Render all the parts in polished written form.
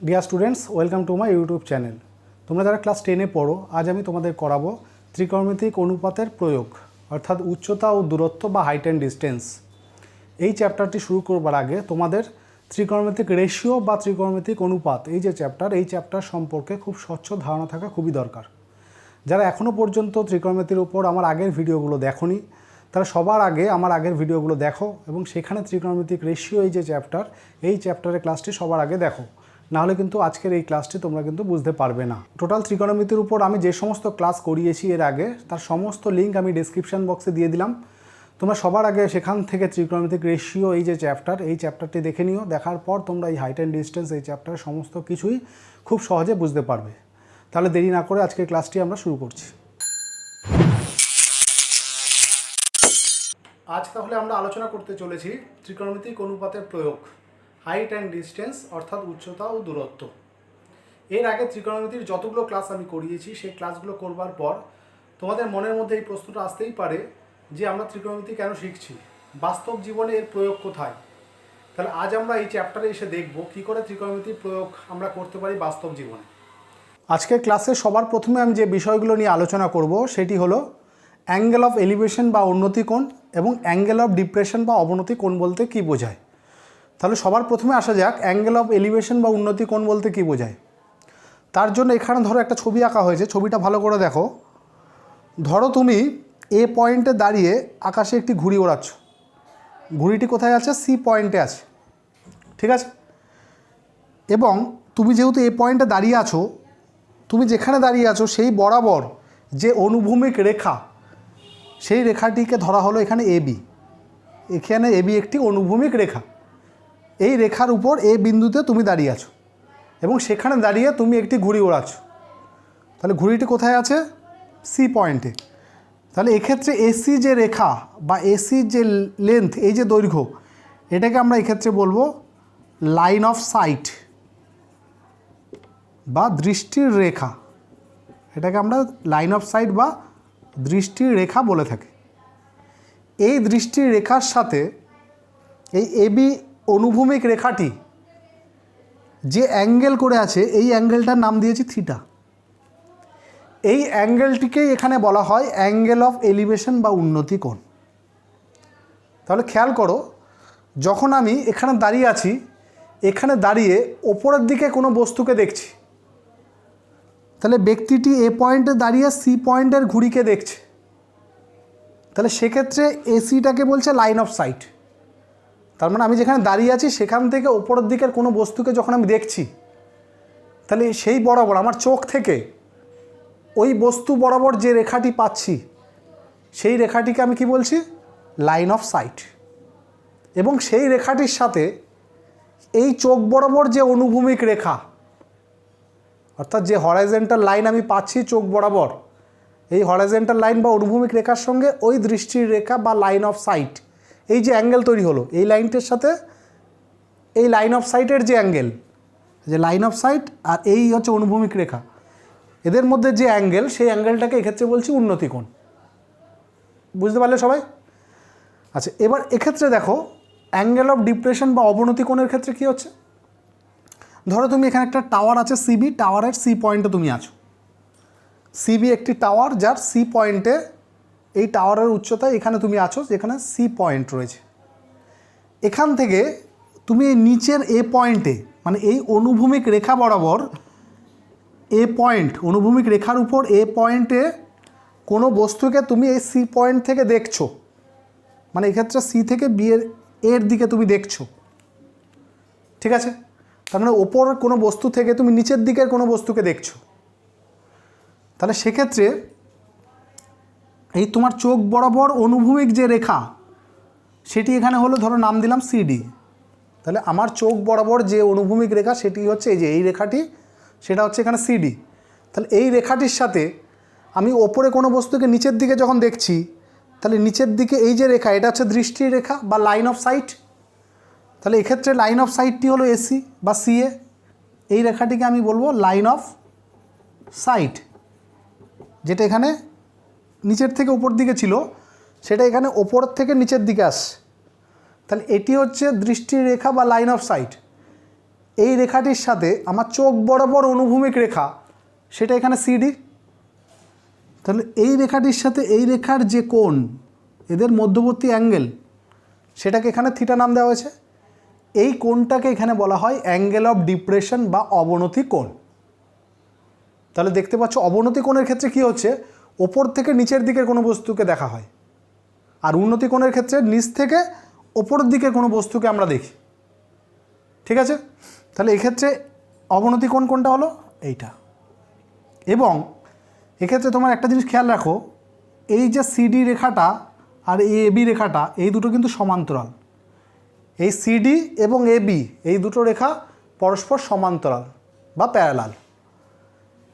Dear students, welcome to my YouTube channel. তোমরা যারা class 10-এ পড়ো, আজ আমি তোমাদের করাবো ত্রিকোণমিতিক অনুপাতের প্রয়োগ, অর্থাৎ উচ্চতা ও দূরত্ব বা হাইট অ্যান্ড ডিস্টেন্স। এই চ্যাপ্টারটি শুরু করবার আগে তোমাদের ত্রিকোণমিতিক রেশিও বা ত্রিকোণমিতিক অনুপাত এই চ্যাপ্টার সম্পর্কে খুব স্বচ্ছ ধারণা থাকা খুবই দরকার। যারা এখনও পর্যন্ত ত্রিকোণমিতির উপর আমার আগের ভিডিওগুলো দেখোনি, তারা সবার আগে আমার আগের ভিডিওগুলো দেখো এবং সেখানে ত্রিকোণমিতিক রেশিও এই চ্যাপ্টারের ক্লাসটি সবার আগে দেখো, নাহলে কিন্তু আজকের এই ক্লাসটি তোমরা কিন্তু বুঝতে পারবে না। টোটাল ত্রিকোণমিতির উপর আমি যে সমস্ত ক্লাস করিয়েছি এর আগে, তার সমস্ত লিঙ্ক আমি ডেসক্রিপশন বক্সে দিয়ে দিলাম। তোমরা সবার আগে সেখান থেকে ত্রিকোণমিতিক রেশিও এই চ্যাপ্টারটি দেখে নিও। দেখার পর তোমরা এই হাইট অ্যান্ড ডিস্টেন্স এই চ্যাপ্টারের সমস্ত কিছুই খুব সহজে বুঝতে পারবে। তাহলে দেরি না করে আজকের ক্লাসটি আমরা শুরু করছি। আজ তাহলে আমরা আলোচনা করতে চলেছি ত্রিকোণমিতিক অনুপাতের প্রয়োগ, হাইট অ্যান্ড ডিস্টেন্স অর্থাৎ উচ্চতা ও দূরত্ব। এর আগে ত্রিকোণমিতির যতগুলো ক্লাস আমি করিয়েছি সেই ক্লাসগুলো করবার পর তোমাদের মনের মধ্যে এই প্রশ্নটা আসতেই পারে যে আমরা ত্রিকোণমিতি কেন শিখছি, বাস্তব জীবনে এর প্রয়োগ কোথায়। তাহলে আজ আমরা এই চ্যাপ্টারে এসে দেখব কী করে ত্রিকোণমিতির প্রয়োগ আমরা করতে পারি বাস্তব জীবনে। আজকের ক্লাসে সবার প্রথমে আমি যে বিষয়গুলো নিয়ে আলোচনা করব সেটি হলো অ্যাঙ্গেল অফ এলিভেশন বা উন্নতি কোণ এবং অ্যাঙ্গেল অফ ডিপ্রেশন বা অবনতি কোণ বলতে কী বোঝায়। তাহলে সবার প্রথমে আসা যাক অ্যাঙ্গেল অফ এলিভেশন বা উন্নতি কোণ বলতে কী বোঝায়। তার জন্য এখানে ধরো একটা ছবি আঁকা হয়েছে, ছবিটা ভালো করে দেখো। ধরো তুমি এ পয়েন্টে দাঁড়িয়ে আকাশে একটি ঘুড়ি ওড়াচ্ছ, ঘুড়িটি কোথায় আছে? সি পয়েন্টে আছে, ঠিক আছে। এবং তুমি যেহেতু এ পয়েন্টে দাঁড়িয়ে আছো, তুমি যেখানে দাঁড়িয়ে আছো সেই বরাবর যে অনুভূমিক রেখা, সেই রেখাটিকে ধরা হলো এখানে এবি। এখানে এবি একটি অনুভূমিক রেখা। এই রেখার উপর এ বিন্দুতে তুমি দাঁড়িয়ে আছো এবং সেখানে দাঁড়িয়ে তুমি একটি ঘুড়ি ওড়াচ্ছ। তাহলে ঘুড়িটি কোথায় আছে? সি পয়েন্টে। তাহলে এক্ষেত্রে এসি যে রেখা বা এসি যে লেন্থ, এই যে দৈর্ঘ্য, এটাকে আমরা এক্ষেত্রে বলবো লাইন অফ সাইট বা দৃষ্টির রেখা। এটাকে আমরা লাইন অফ সাইট বা দৃষ্টির রেখা বলে থাকি। এই দৃষ্টির রেখার সাথে এই এবি অনুভূমিক রেখাটি যে অ্যাঙ্গেল করে আছে, এই অ্যাঙ্গেলটার নাম দিয়েছি থিটা। এই অ্যাঙ্গেলটিকেই এখানে বলা হয় অ্যাঙ্গেল অফ এলিভেশন বা উন্নতি কোণ। তাহলে খেয়াল করো, যখন আমি এখানে দাঁড়িয়ে আছি, এখানে দাঁড়িয়ে ওপরের দিকে কোনো বস্তুকে দেখছি, তাহলে ব্যক্তিটি এ পয়েন্টে দাঁড়িয়ে সি পয়েন্টের ঘুড়িকে দেখছে। তাহলে সেক্ষেত্রে এসিটাকে বলছে লাইন অফ সাইট। তার মানে আমি যেখানে দাঁড়িয়ে আছি সেখান থেকে ওপরের দিকের কোনো বস্তুকে যখন আমি দেখছি, তাহলে সেই বরাবর আমার চোখ থেকে ওই বস্তু বরাবর যে রেখাটি পাচ্ছি, সেই রেখাটিকে আমি কি বলছি? Line of sight. এবং সেই রেখাটির সাথে এই চোখ বরাবর যে অনুভূমিক রেখা, অর্থাৎ যে হরাইজন্টাল লাইন আমি পাচ্ছি চোখ বরাবর, এই হরাইজন্টাল লাইন বা অনুভূমিক রেখার সঙ্গে ওই দৃষ্টির রেখা বা লাইন অফ সাইট, এই যে অ্যাঙ্গেল তৈরি হলো, এই লাইনটির সাথে এই লাইন অফ সাইটের যে অ্যাঙ্গেল, যে লাইন অফ সাইট আর এই হচ্ছে অনুভূমিক রেখা, এদের মধ্যে যে অ্যাঙ্গেল, সেই অ্যাঙ্গেলটাকে এক্ষেত্রে বলছি উন্নতি কোণ। বুঝতে পারলে সবাই? আচ্ছা, এবার এক্ষেত্রে দেখো অ্যাঙ্গেল অফ ডিপ্রেশন বা অবনতি কোণের ক্ষেত্রে কী হচ্ছে। ধরো তুমি এখানে একটা টাওয়ার আছে সিবি, টাওয়ারের সি পয়েন্টে তুমি আছো। সিবি একটি টাওয়ার যার সি পয়েন্টে, এই টাওয়ারের উচ্চতায় এখানে তুমি আছো, যেখানে সি পয়েন্ট রয়েছে। এখান থেকে তুমি এই নিচের এ পয়েন্টে, মানে এই অনুভূমিক রেখা বরাবর এ পয়েন্ট, অনুভূমিক রেখার উপর এ পয়েন্টে কোনো বস্তুকে তুমি এই সি পয়েন্ট থেকে দেখছো, মানে এক্ষেত্রে সি থেকে বি এর দিকে তুমি দেখছো, ঠিক আছে। তার মানে ওপর কোনো বস্তু থেকে তুমি নিচের দিকের কোনো বস্তুকে দেখছো। তাহলে সেক্ষেত্রে এই তোমার চোখ বরাবর অনুভূমিক যে রেখা, সেটি এখানে হলো, ধরো নাম দিলাম সিডি। তাহলে আমার চোখ বরাবর যে অনুভূমিক রেখা সেটি হচ্ছে এই যে এই রেখাটি, সেটা হচ্ছে এখানে সিডি। তাহলে এই রেখাটির সাথে আমি ওপরে কোনো বস্তুকে নিচের দিকে যখন দেখছি, তাহলে নিচের দিকে এই যে রেখা, এটা হচ্ছে দৃষ্টির রেখা বা লাইন অফ সাইট। তাহলে এক্ষেত্রে লাইন অফ সাইটটি হলো এসি বা সিএ। এই রেখাটিকে আমি বলবো লাইন অফ সাইট, যেটা এখানে নিচের থেকে উপর দিকে ছিল, সেটা এখানে ওপর থেকে নিচের দিকে আসছে। তাহলে এটি হচ্ছে দৃষ্টির রেখা বা লাইন অফ সাইট। এই রেখাটির সাথে আমার চোখ বরাবর অনুভূমিক রেখা, সেটা এখানে সিডি। তাহলে এই রেখাটির সাথে এই রেখার যে কোণ, এদের মধ্যবর্তী অ্যাঙ্গেল, সেটাকে এখানে থিটা নাম দেওয়া হয়েছে। এই কোণটাকে এখানে বলা হয় অ্যাঙ্গেল অফ ডিপ্রেশন বা অবনতি কোণ। তাহলে দেখতে পাচ্ছ অবনতি কোণের ক্ষেত্রে কি হচ্ছে, ওপর থেকে নিচের দিকের কোনো বস্তুকে দেখা হয়, আর উন্নতি কোণের ক্ষেত্রে নিচ থেকে ওপরের দিকের কোনো বস্তুকে আমরা দেখি। ঠিক আছে, তাহলে এক্ষেত্রে অবনতি কোণ কোনটা হলো, এইটা। এবং এক্ষেত্রে তোমার একটা জিনিস খেয়াল রাখো, এই যে সিডি রেখাটা আর এবি রেখাটা, এই দুটো কিন্তু সমান্তরাল। এই সিডি এবং এবি এই দুটো রেখা পরস্পর সমান্তরাল বা প্যারালাল।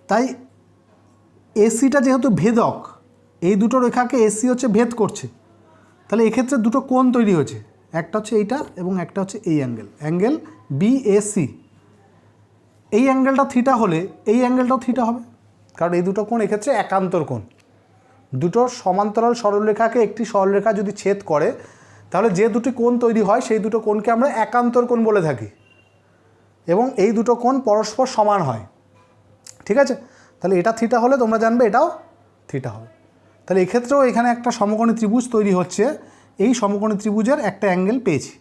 তাই এসিটা যেহেতু ভেদক, এই দুটো রেখাকে এসি হচ্ছে ভেদ করছে, তাহলে এক্ষেত্রে দুটো কোণ তৈরি হয়েছে, একটা হচ্ছে এইটা এবং একটা হচ্ছে এই অ্যাঙ্গেল বিএসি। এই অ্যাঙ্গেলটা থিটা হলে এই অ্যাঙ্গেলটাও থিটা হবে, কারণ এই দুটো কোণ এক্ষেত্রে একান্তর কোণ। দুটো সমান্তরাল সরলরেখাকে একটি সরলরেখা যদি ছেদ করে, তাহলে যে দুটি কোণ তৈরি হয় সেই দুটো কোণকে আমরা একান্তর কোণ বলে থাকি, এবং এই দুটো কোণ পরস্পর সমান হয়। ঠিক আছে, তাহলে এটা থিটা হলে তোমরা জানবে এটাও থিটা হবে। তাহলে এক্ষেত্রেও এখানে একটা সমকোণী ত্রিভুজ তৈরি হচ্ছে, এই সমকোণী ত্রিভুজের একটা অ্যাঙ্গেল পেয়েছি।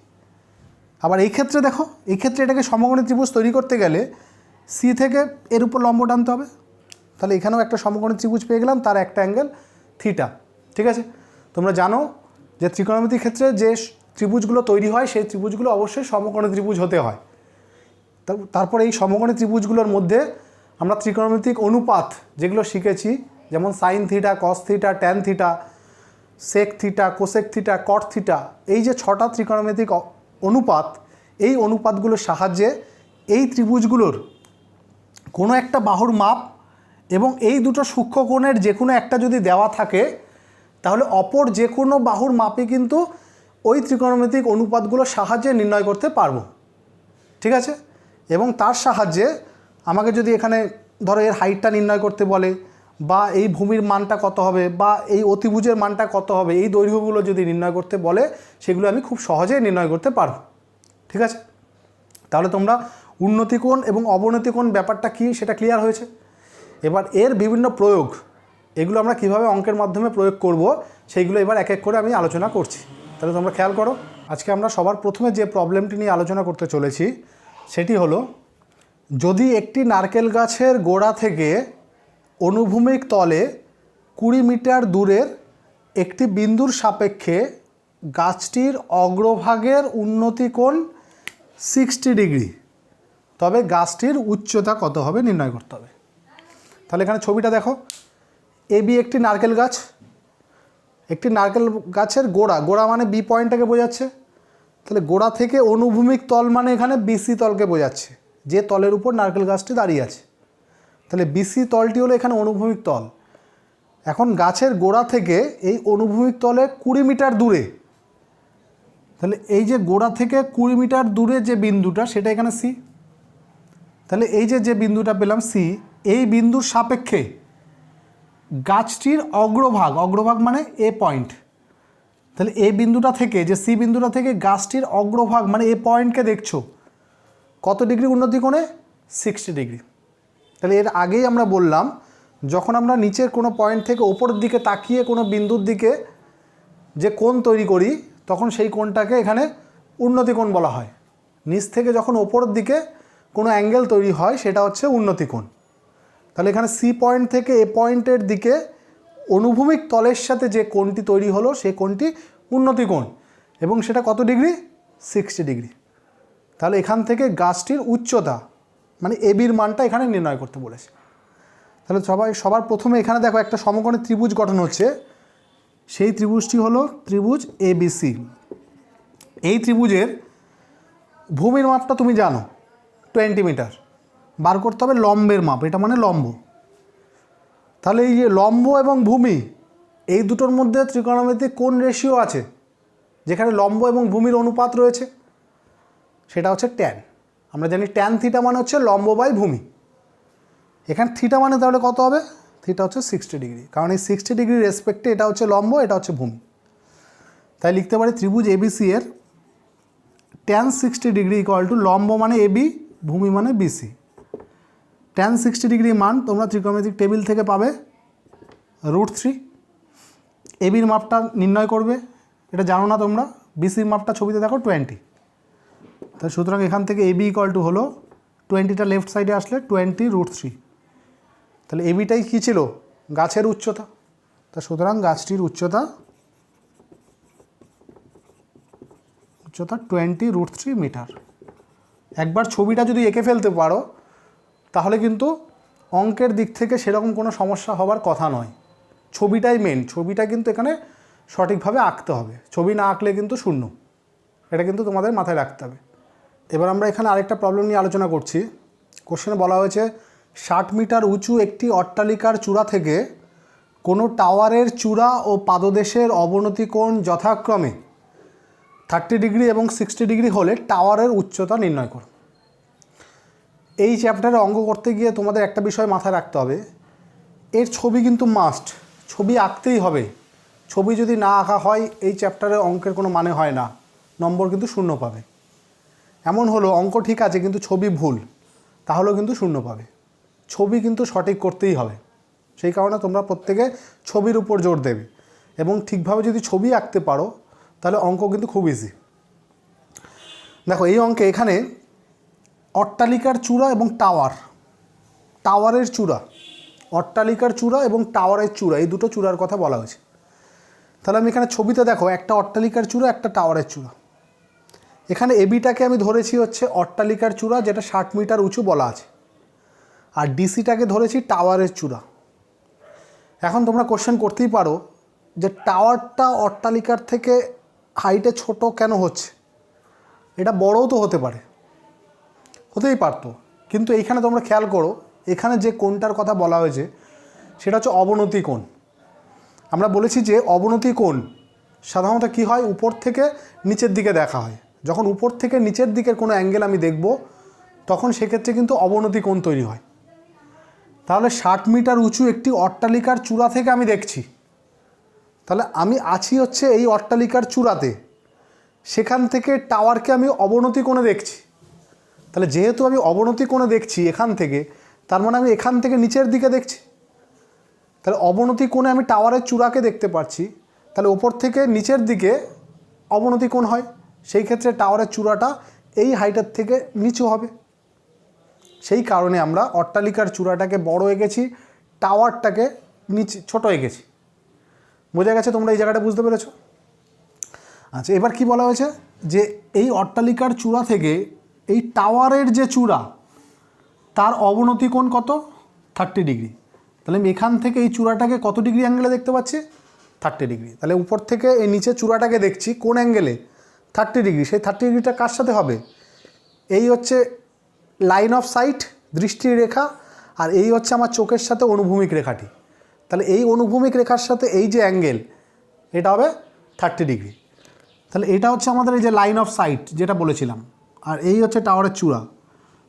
আবার এই ক্ষেত্রে দেখো, এই ক্ষেত্রে এটাকে সমকোণী ত্রিভুজ তৈরি করতে গেলে সি থেকে এর উপর লম্ব টানতে হবে। তাহলে এখানেও একটা সমকোণী ত্রিভুজ পেয়ে গেলাম, তার একটা অ্যাঙ্গেল থিটা। ঠিক আছে, তোমরা জানো যে ত্রিকোণমিতির ক্ষেত্রে যে ত্রিভুজগুলো তৈরি হয় সেই ত্রিভুজগুলো অবশ্যই সমকোণী ত্রিভুজ হতে হয়। তারপরে এই সমকোণী ত্রিভুজগুলোর মধ্যে আমরা ত্রিকোণমিতিক অনুপাত যেগুলো শিখেছি, যেমন sine theta, cos theta, tan theta, sec theta, cosec theta, cot theta, এই যে 6টা ত্রিকোণমিতিক অনুপাত, এই অনুপাতগুলোর সাহায্যে এই ত্রিভুজগুলোর কোনো একটা বাহুর মাপ এবং এই দুটো সূক্ষ্মকোণের যে কোনো একটা যদি দেওয়া থাকে, তাহলে অপর যে কোনো বাহুর মাপই কিন্তু ওই ত্রিকোণমিতিক অনুপাতগুলোর সাহায্যে নির্ণয় করতে পারবো। ঠিক আছে, এবং তার সাহায্যে আমাকে যদি এখানে ধরো এর হাইটটা নির্ণয় করতে বলে, বা এই ভূমির মানটা কত হবে, বা এই অতিভুজের মানটা কত হবে, এই দৈর্ঘ্যগুলো যদি নির্ণয় করতে বলে, সেগুলো আমি খুব সহজেই নির্ণয় করতে পারবো। ঠিক আছে, তাহলে তোমরা উন্নতি কোণ এবং অবনতি কোণ ব্যাপারটা কী সেটা ক্লিয়ার হয়েছে। এবার এর বিভিন্ন প্রয়োগ, এগুলো আমরা কিভাবে অঙ্কের মাধ্যমে প্রয়োগ করব, সেইগুলো এবার এক এক করে আমি আলোচনা করছি। তাহলে তোমরা খেয়াল করো, আজকে আমরা সবার প্রথমে যে প্রবলেমটি নিয়ে আলোচনা করতে চলেছি সেটি হলো, যদি একটি নারকেল গাছের গোড়া থেকে অনুভূমিক তলে 20 মিটার দূরের একটি বিন্দুর সাপেক্ষে গাছটির অগ্রভাগের উন্নতি কোণ 60 ডিগ্রি, তবে গাছটির উচ্চতা কত হবে নির্ণয় করতে হবে। তাহলে এখানে ছবিটা দেখো, এবি একটি নারকেল গাছ, একটি নারকেল গাছের গোড়া মানে বি পয়েন্টটাকে বোঝাচ্ছে। তাহলে গোড়া থেকে অনুভূমিক তল মানে এখানে বিসি তলকে বোঝাচ্ছে, যে তলের উপর নারকেল গাছটি দাঁড়িয়ে আছে। তাহলে বিসি তলটি হলো এখানে অনুভূমিক তল। এখন গাছের গোড়া থেকে এই অনুভূমিক তলে 20 মিটার দূরে, তাহলে এই যে গোড়া থেকে 20 মিটার দূরে যে বিন্দুটা সেটা এখানে সি। তাহলে এই যে বিন্দুটা পেলাম সি, এই বিন্দুর সাপেক্ষে গাছটির অগ্রভাগ মানে এ পয়েন্ট, তাহলে এই বিন্দুটা থেকে, যে সি বিন্দুটা থেকে গাছটির অগ্রভাগ মানে এ পয়েন্টকে দেখছো কত ডিগ্রি উন্নতি কোণে, 60 ডিগ্রি। তাহলে এর আগেই আমরা বললাম, যখন আমরা নিচের কোনো পয়েন্ট থেকে ওপরের দিকে তাকিয়ে কোনো বিন্দুর দিকে যে কোণ তৈরি করি, তখন সেই কোণটাকে এখানে উন্নতি কোণ বলা হয়। নিচ থেকে যখন ওপরের দিকে কোনো অ্যাঙ্গেল তৈরি হয় সেটা হচ্ছে উন্নতি কোণ। তাহলে এখানে সি পয়েন্ট থেকে এ পয়েন্টের দিকে অনুভূমিক তলের সাথে যে কোণটি তৈরি হলো সেই কোণটি উন্নতি কোণ, এবং সেটা কত ডিগ্রি, 60 ডিগ্রি। তাহলে এখান থেকে গাছটির উচ্চতা মানে এবির মানটা এখানে নির্ণয় করতে বলেছে। তাহলে সবার প্রথমে এখানে দেখো একটা সমকোণী ত্রিভুজ গঠন হচ্ছে, সেই ত্রিভুজটি হলো ত্রিভুজ এবিসি। এই ত্রিভুজের ভূমির মাপটা তুমি জানো 20 মিটার, বার করতে হবে লম্বের মাপ, এটা মানে লম্ব। তাহলে এই যে লম্ব এবং ভূমি এই দুটোর মধ্যে ত্রিকোণমিতিক কোণ রেশিও আছে, যেখানে লম্ব এবং ভূমির অনুপাত রয়েছে, সেটা হচ্ছে ট্যান। আমরা জানি ট্যান থিটা মানে হচ্ছে লম্ব বাই ভূমি। এখানে থিটা মানে তাহলে কত হবে, থিটা হচ্ছে 60 ডিগ্রি, কারণ এই 60 ডিগ্রি রেসপেক্টে এটা হচ্ছে লম্ব, এটা হচ্ছে ভূমি। তাই লিখতে পারি ত্রিভুজ এবিসি এর ট্যান 60 ডিগ্রি ইকুয়াল টু লম্ব মানে এবি ভূমি মানে বিসি। tan 60 ডিগ্রি মান তোমরা ত্রিকোণমিতিক টেবিল থেকে পাবে √3। এবির মাপটা নির্ণয় করবে, এটা জানো না তোমরা, বিসির মাপটা ছবিতে দেখো 20। তাই সুতরাং এখান থেকে এবি ইকুয়াল টু হলো 20টা লেফট সাইডে আসলে 20√3। তাহলে এবিটাই কী ছিল? গাছের উচ্চতা। তা সুতরাং গাছটির উচ্চতা 20√3 মিটার। একবার ছবিটা যদি এঁকে ফেলতে পারো তাহলে কিন্তু অঙ্কের দিক থেকে সেরকম কোনো সমস্যা হবার কথা নয়। ছবিটাই মেন, ছবিটা কিন্তু এখানে সঠিকভাবে আঁকতে হবে, ছবি না আঁকলে কিন্তু শূন্য। এটা কিন্তু তোমাদের মাথায় রাখতে হবে। এবার আমরা এখানে আরেকটা প্রবলেম নিয়ে আলোচনা করছি। কোশ্চেনে বলা হয়েছে 60 মিটার উঁচু একটি অট্টালিকার চূড়া থেকে কোনো টাওয়ারের চূড়া ও পাদদেশের অবনতি কোণ যথাক্রমে 30 ডিগ্রি এবং 60 ডিগ্রি হলে টাওয়ারের উচ্চতা নির্ণয় করো। এই চ্যাপ্টারে অঙ্ক করতে গিয়ে তোমাদের একটা বিষয় মাথায় রাখতে হবে, এর ছবি কিন্তু মাস্ট, ছবি আঁকতেই হবে। ছবি যদি না আঁকা হয় এই চ্যাপ্টারে অঙ্কের কোনো মানে হয় না, নম্বর কিন্তু শূন্য পাবে। এমন হলো অঙ্ক ঠিক আছে কিন্তু ছবি ভুল, তাহলেও কিন্তু শূন্য পাবে। ছবি কিন্তু সঠিক করতেই হবে, সেই কারণে তোমরা প্রত্যেকে ছবির উপর জোর দেবে এবং ঠিকভাবে যদি ছবি আঁকতে পারো তাহলে অঙ্ক কিন্তু খুব ইজি। দেখো এই অঙ্কে এখানে অট্টালিকার চূড়া এবং টাওয়ারের চূড়া, অট্টালিকার চূড়া এবং টাওয়ারের চূড়া, এই দুটো চূড়ার কথা বলা হয়েছে। তাহলে আমি এখানে ছবিতে দেখো একটা অট্টালিকার চূড়া, একটা টাওয়ারের চূড়া। এখানে এবিটাকে আমি ধরেছি হচ্ছে অট্টালিকার চূড়া, যেটা 60 মিটার উঁচু বলা আছে, আর ডিসিটাকে ধরেছি টাওয়ারের চূড়া। এখন তোমরা কোশ্চেন করতেই পারো যে টাওয়ারটা অট্টালিকার থেকে হাইটে ছোট কেন হচ্ছে? এটা বড়ও তো হতে পারে, হতেই পারতো, কিন্তু এইখানে তোমরা খেয়াল করো এখানে যে কোণটার কথা বলা হয়েছে সেটা হচ্ছে অবনতি কোণ। আমরা বলেছি যে অবনতি কোণ সাধারণত কী হয়, উপর থেকে নিচের দিকে দেখা হয়। যখন উপর থেকে নিচের দিকের কোনো অ্যাঙ্গেল আমি দেখব তখন সেক্ষেত্রে কিন্তু অবনতি কোণ তৈরি হয়। তাহলে 60 মিটার উঁচু একটি অট্টালিকার চূড়া থেকে আমি দেখছি, তাহলে আমি আছি হচ্ছে এই অট্টালিকার চূড়াতে, সেখান থেকে টাওয়ারকে আমি অবনতি কোণে দেখছি। তাহলে যেহেতু আমি অবনতি কোণে দেখছি এখান থেকে, তার মানে আমি এখান থেকে নিচের দিকে দেখছি। তাহলে অবনতি কোণে আমি টাওয়ারের চূড়াকে দেখতে পাচ্ছি, তাহলে ওপর থেকে নিচের দিকে অবনতি কোণ হয়, সেই ক্ষেত্রে টাওয়ারের চূড়াটা এই হাইটের থেকে নিচু হবে। সেই কারণে আমরা অট্টালিকার চূড়াটাকে বড় এঁকেছি, টাওয়ারটাকে নিচে ছোট এঁকেছি। বোঝা গেছে? তোমরা এই জায়গাটা বুঝতে পেরেছো? আচ্ছা, এবার কি বলা হয়েছে যে এই অট্টালিকার চূড়া থেকে এই টাওয়ারের যে চূড়া তার অবনতি কোণ কত? 30 ডিগ্রি। তাহলে আমি এখান থেকে এই চূড়াটাকে কত ডিগ্রি অ্যাঙ্গেলে দেখতে পাচ্ছি? 30 ডিগ্রি। তাহলে উপর থেকে এই নিচে চূড়াটাকে দেখছি কোন অ্যাঙ্গেলে? 30 ডিগ্রি। সেই 30 ডিগ্রিটা কার সাথে হবে? এই হচ্ছে লাইন অফ সাইট, দৃষ্টির রেখা, আর এই হচ্ছে আমার চোখের সাথে অনুভূমিক রেখাটি। তাহলে এই অনুভূমিক রেখার সাথে এই যে অ্যাঙ্গেল, এটা হবে 30 ডিগ্রি। তাহলে এটা হচ্ছে আমাদের এই যে লাইন অফ সাইট যেটা বলেছিলাম, আর এই হচ্ছে টাওয়ারের চূড়া,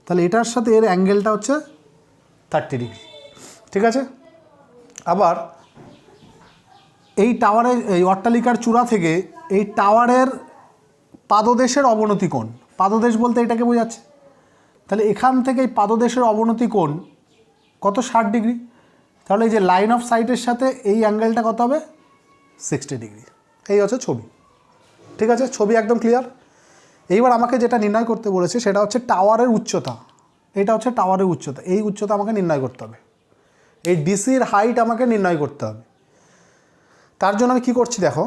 তাহলে এটার সাথে এর অ্যাঙ্গেলটা হচ্ছে 30 ডিগ্রি। ঠিক আছে? আবার এই টাওয়ারের, এই অট্টালিকার চূড়া থেকে এই টাওয়ারের পাদদেশের অবনতি কোণ, পাদদেশ বলতে এটাকে বোঝাচ্ছে। তাহলে এখান থেকে এই পাদদেশের অবনতি কোণ কত? 60 ডিগ্রি। তাহলে এই যে লাইন অফ সাইটের সাথে এই অ্যাঙ্গেলটা কত হবে? 60 ডিগ্রি। এই হচ্ছে ছবি। ঠিক আছে? ছবি একদম ক্লিয়ার। এইবার আমাকে যেটা নির্ণয় করতে বলেছে সেটা হচ্ছে টাওয়ারের উচ্চতা। এটা হচ্ছে টাওয়ারের উচ্চতা, এই উচ্চতা আমাকে নির্ণয় করতে হবে। এই ডিসির হাইট আমাকে নির্ণয় করতে হবে। তার জন্য আমি কী করছি দেখো,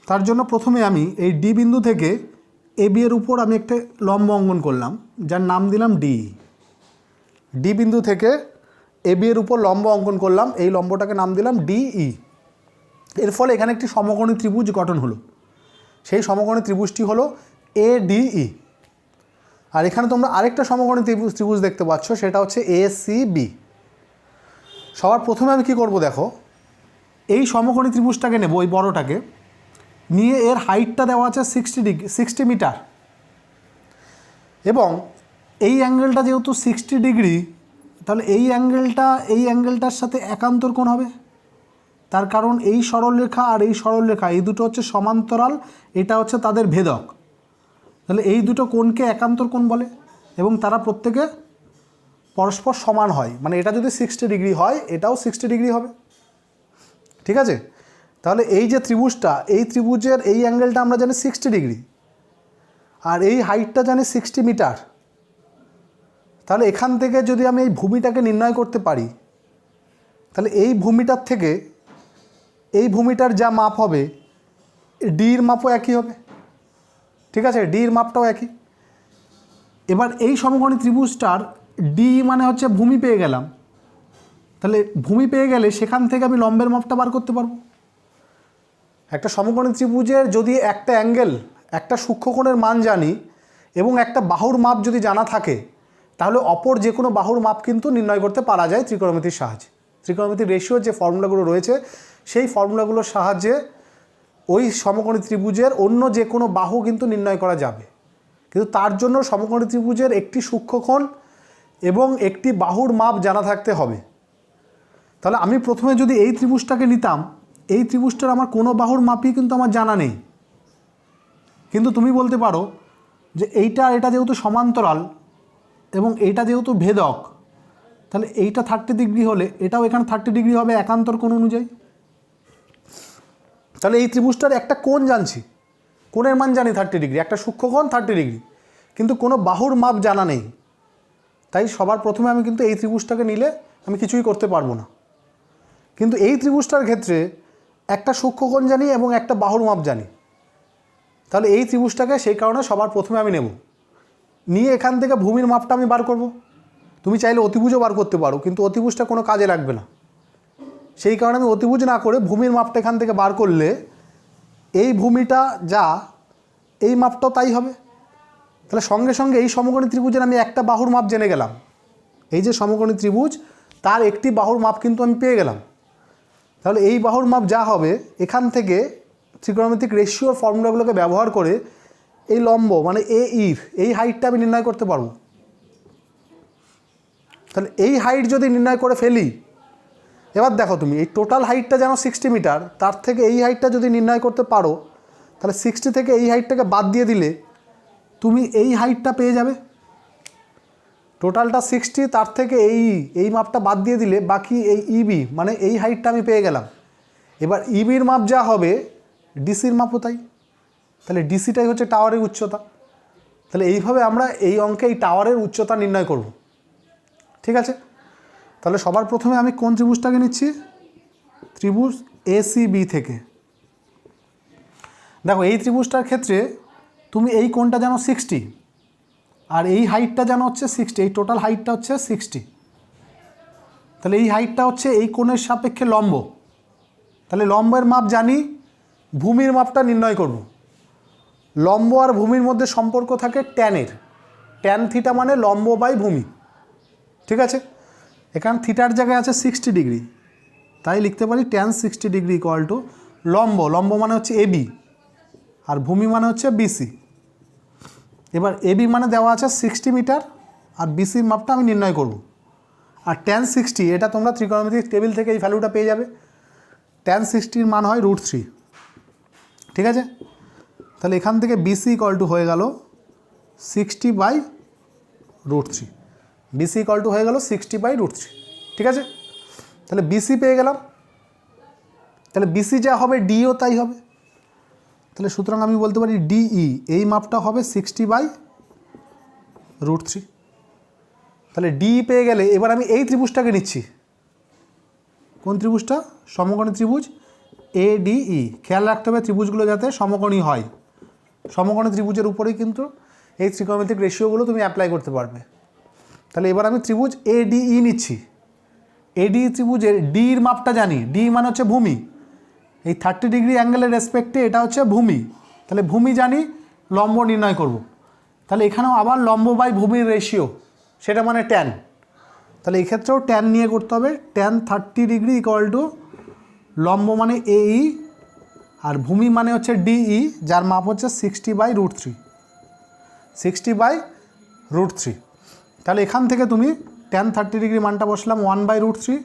তার জন্য প্রথমে আমি এই ডি বিন্দু থেকে এবি এর উপর আমি একটা লম্ব অঙ্কন করলাম, যার নাম দিলাম ডি। ডি বিন্দু থেকে এবি এর উপর লম্ব অঙ্কন করলাম, এই লম্বটাকে নাম দিলাম ডিই। এর ফলে এখানে একটি সমকোণী ত্রিভুজ গঠন হলো। সেই সমকোণী ত্রিভুজটি হলো এডিই। আর এখানে তোমরা আরেকটা সমকোণী ত্রিভুজ দেখতে পাচ্ছ, সেটা হচ্ছে এসিবি। সবার প্রথমে আমি কি করব দেখো, এই সমকোণী ত্রিভুজটাকে নেব, ওই বড়টাকে নিয়ে এর হাইটটা দেওয়া আছে 60 মিটার, এবং এই অ্যাঙ্গেলটা যেহেতু 60 ডিগ্রি, তাহলে এই অ্যাঙ্গেলটার সাথে একান্তর কোণ হবে। তার কারণ এই সরলরেখা আর এই সরলরেখা এই দুটো হচ্ছে সমান্তরাল, এটা হচ্ছে তাদের ভেদক। তাহলে এই দুটো কোণকে একান্তর কোণ বলে। এবং তারা প্রত্যেকে পরস্পর সমান হয়, মানে এটা যদি 60 ডিগ্রি হয় এটাও 60 ডিগ্রি হবে। ঠিক আছে, তাহলে এই যে ত্রিভুজটা, এই ত্রিভুজের এই অ্যাঙ্গেলটা আমরা জানি 60 ডিগ্রি, আর এই হাইটটা জানি 60 মিটার। তাহলে এখান থেকে যদি আমি এই ভূমিটাকে নির্ণয় করতে পারি, তাহলে এই ভূমিটার থেকে এই ভূমিটার যা মাপ হবে ডির মাপও একই হবে। ঠিক আছে, ডির মাপটাও একই। এবার এই সমকোণী ত্রিভুজটার ডি মানে হচ্ছে ভূমি পেয়ে গেলাম, তাহলে ভূমি পেয়ে গেলে সেখান থেকে আমি লম্বের মাপটা বার করতে পারবো। একটা সমকোণী ত্রিভুজের যদি একটা অ্যাঙ্গেল, একটা সূক্ষ্মকোণের মান জানি এবং একটা বাহুর মাপ যদি জানা থাকে, তাহলে অপর যে কোনো বাহুর মাপ কিন্তু নির্ণয় করতে পারা যায় ত্রিকোণমিতির সাহায্যে। ত্রিকোণমিতির রেশিওর যে ফর্মুলাগুলো রয়েছে সেই ফর্মুলাগুলোর সাহায্যে ওই সমকোণী ত্রিভুজের অন্য যে কোনো বাহু কিন্তু নির্ণয় করা যাবে। কিন্তু তার জন্য সমকোণী ত্রিভুজের একটি সূক্ষ্মকোণ এবং একটি বাহুর মাপ জানা থাকতে হবে। তাহলে আমি প্রথমে যদি এই ত্রিভুজটাকে নিতাম, এই ত্রিভুজটার আমার কোনো বাহুর মাপই কিন্তু আমার জানা নেই, কিন্তু তুমি বলতে পারো যে এটা যেহেতু সমান্তরাল এবং এইটা যেহেতু ভেদক, তাহলে এইটা 30 ডিগ্রি হলে এটাও এখানে 30 ডিগ্রি হবে একান্তর কোণ অনুযায়ী। তাহলে এই ত্রিভুজটার একটা কোণ জানছি, কোণের মান জানি 30 ডিগ্রি, একটা সূক্ষ্মকোণ 30 ডিগ্রি, কিন্তু কোনো বাহুর মাপ জানা নেই। তাই সবার প্রথমে আমি কিন্তু এই ত্রিভুজটাকে নিলে আমি কিছুই করতে পারবো না। কিন্তু এই ত্রিভুজটার ক্ষেত্রে একটা সূক্ষ্মকোণ জানি এবং একটা বাহুর মাপ জানি, তাহলে এই ত্রিভুজটাকে সেই কারণে সবার প্রথমে আমি নেব, নিয়ে এখান থেকে ভূমির মাপটা আমি বার করব। তুমি চাইলে অতিভুজও বার করতে পারো, কিন্তু অতিভুজটা কোনো কাজে লাগবে না। সেই কারণে আমি অতিভুজ না করে ভূমির মাপটা এখান থেকে বার করলে এই ভূমিটা যা, এই মাপটাও তাই হবে। তাহলে সঙ্গে সঙ্গে এই সমকোণী ত্রিভুজের আমি একটা বাহুর মাপ জেনে গেলাম। এই যে সমকোণী ত্রিভুজ, তার একটি বাহুর মাপ কিন্তু আমি পেয়ে গেলাম। তাহলে এই বাহুর মাপ যা হবে, এখান থেকে ত্রিকোণমিতিক রেশিওর ফর্মুলাগুলোকে ব্যবহার করে এই লম্ব মানে এই হাইটটা আমি নির্ণয় করতে পারবো। তাহলে এই হাইট যদি নির্ণয় করে ফেলি, এবার দেখো তুমি এই টোটাল হাইটটা যেন 60 মিটার, তার থেকে এই হাইটটা যদি নির্ণয় করতে পারো, তাহলে 60 থেকে এই হাইটটাকে বাদ দিয়ে দিলে তুমি এই হাইটটা পেয়ে যাবে। টোটালটা 60, তার থেকে এই মাপটা বাদ দিয়ে দিলে বাকি এই ইবি মানে এই হাইটটা আমি পেয়ে গেলাম। এবার ইবির মাপ যা হবে ডিসির মাপও তাই। তাহলে ডিসিটাই হচ্ছে টাওয়ারের উচ্চতা। তাহলে এইভাবে আমরা এই অঙ্কে এই টাওয়ারের উচ্চতা নির্ণয় করব। ঠিক আছে, তাহলে সবার প্রথমে আমি কোন ত্রিভুজটাকে নিচ্ছি? ত্রিভুজ এসিবি থেকে। দেখো এই ত্রিভুজটার ক্ষেত্রে তুমি এই কোণটা জানো 60, আর এই হাইটটা জানো হচ্ছে 60, এই টোটাল হাইটটা হচ্ছে 60। তাহলে এই হাইটটা হচ্ছে এই কোণের সাপেক্ষে লম্ব। তাহলে লম্বের মাপ জানি, ভূমির মাপটা নির্ণয় করব। লম্ব আর ভূমির মধ্যে সম্পর্ক থাকে ট্যানের, ট্যান থিটা মানে লম্ব বাই ভূমি। ঠিক আছে, এখানে থিটার জায়গায় আছে 60 ডিগ্রি, তাই লিখতে পারি ট্যান 60 ডিগ্রি ইকুয়াল টু লম্ব মানে হচ্ছে এবি আর ভূমি মানে হচ্ছে বিসি। এবার এবি মানে দেওয়া আছে 60 মিটার আর বিসির মাপটা আমি নির্ণয় করব। আর ট্যান 60 এটা তোমরা ত্রিকোণমিতিক টেবিল থেকে এই ভ্যালুটা পেয়ে যাবে। ট্যান 60-র মান হয় √3। ঠিক আছে, তাহলে এখান থেকে বিসি ইকুয়াল টু হয়ে গেল 60/√3। বিসি ইকুয়াল টু হয়ে গেল 60/√3। ঠিক আছে, তাহলে বিসি পেয়ে গেলাম। তাহলে বিসি যা হবে ডিও তাই হবে। তাহলে সুতরাং আমি বলতে পারি ডিই এই মাপটা হবে 60/√3। তাহলে ডিই পেয়ে গেলে এবার আমি এই ত্রিভুজটাকে নিচ্ছি। কোন ত্রিভুজটা? সমকোণী ত্রিভুজ এডিই। খেয়াল রাখতে হবে ত্রিভুজগুলো যাতে সমকোণী হয়। সমকোণী ত্রিভুজের উপরেই কিন্তু এই ত্রিকোণমিতিক রেশিওগুলো তুমি অ্যাপ্লাই করতে পারবে। তাহলে এবার আমি ত্রিভুজ এডিই নিচ্ছি। এডি ত্রিভুজের ডির মাপটা জানি, ডি মানে হচ্ছে ভূমি। এই 30 ডিগ্রি অ্যাঙ্গেলের রেসপেক্টে এটা হচ্ছে ভূমি। তাহলে ভূমি জানি, লম্ব নির্ণয় করব। তাহলে এখানেও আবার লম্ব বাই ভূমির রেশিও, সেটা মানে ট্যান। তাহলে এই ক্ষেত্রেও ট্যান নিয়ে করতে হবে। ট্যান 30 ডিগ্রি ইকুয়াল টু লম্ব মানে এই আর ভূমি মানে হচ্ছে ডিই, যার মাপ হচ্ছে 60/√3। 60/√3। তাহলে এখান থেকে তুমি ট্যান 30 ডিগ্রি মানটা বসলাম 1/√3,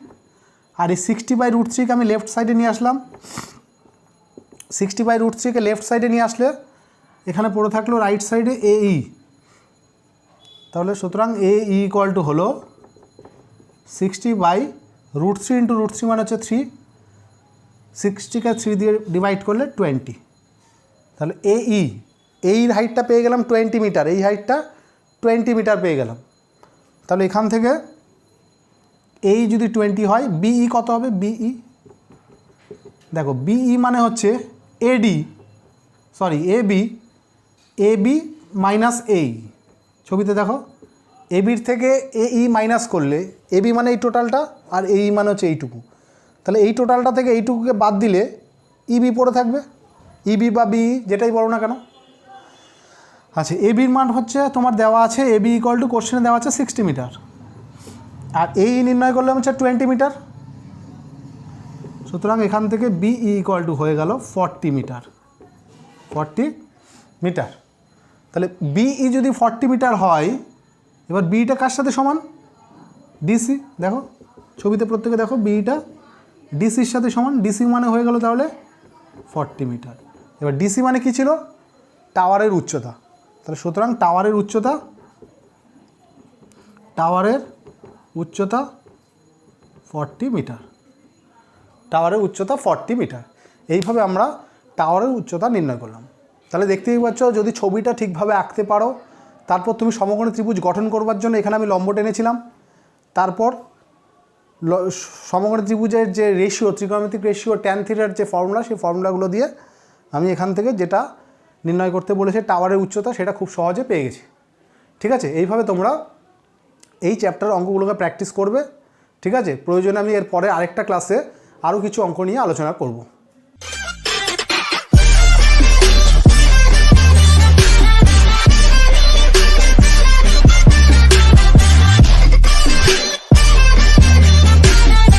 আর এই 60/√3কে আমি লেফট সাইডে নিয়ে আসলাম। 60/√3কে লেফট সাইডে নিয়ে আসলে এখানে পড়ে থাকলো রাইট সাইডে এই। তাহলে সুতরাং এ ইকুয়াল টু হলো 60/√3 ইন্টু √3 মানে হচ্ছে 3, 60কে 3 দিয়ে ডিভাইড করলে 20। তাহলে এর হাইটটা পেয়ে গেলাম 20 মিটার, এই হাইটটা 20 মিটার পেয়ে গেলাম। তাহলে এখান থেকে এই যদি 20 হয়, বিই কত হবে? বিই দেখো, বিই মানে হচ্ছে এবি মাইনাস এই। ছবিতে দেখো, এবির থেকে এই মাইনাস করলে এবি মানে এই টোটালটা, আর এই মানে হচ্ছে এইটুকু। তাহলে এই টোটালটা থেকে এইটুকুকে বাদ দিলে ইবি পড়ে থাকবে, ইবি বা বিই যেটাই বলো না কেন। আচ্ছা, এবির মান হচ্ছে তোমার দেওয়া আছে, এবি ইকুয়াল টু কোশ্চেনে দেওয়া আছে 60 মিটার, আর এই নির্ণয় করলে হচ্ছে 20 মিটার। সুতরাং এখান থেকে বিই ইকুয়াল টু হয়ে গেল 40 মিটার। তাহলে বিই যদি 40 মিটার হয়, এবার বিটা কার সাথে সমান? ডিসি। দেখো ছবিতে প্রত্যেকে দেখো, বিটা ডিসির সাথে সমান। ডিসি মানে হয়ে গেল তাহলে 40 মিটার। এবার ডিসি মানে কি ছিল? টাওয়ারের উচ্চতা। তাহলে সুতরাং টাওয়ারের উচ্চতা 40 মিটার। এইভাবে আমরা টাওয়ারের উচ্চতা নির্ণয় করলাম। তাহলে দেখতেই পাচ্ছ, যদি ছবিটা ঠিকভাবে আঁকতে পারো, তারপর তুমি সমকোণী ত্রিভুজ গঠন করবার জন্য এখানে আমি লম্ব টেনেছিলাম, তারপর সমকোণী ত্রিভুজের যে রেশিও, ত্রিকোণমিতিক রেশিও, ট্যান থিটার যে ফর্মুলা, সেই ফর্মুলাগুলো দিয়ে আমি এখান থেকে যেটা নির্ণয় করতে বলেছে টাওয়ারের উচ্চতা, সেটা খুব সহজে পেয়ে গেছি। ঠিক আছে, এইভাবে তোমরা এই চ্যাপ্টার অঙ্কগুলোকে প্র্যাকটিস করবে। ঠিক আছে, প্রয়োজনে আমি এর পরে আরেকটা ক্লাসে আরও কিছু অঙ্ক নিয়ে আলোচনা করব।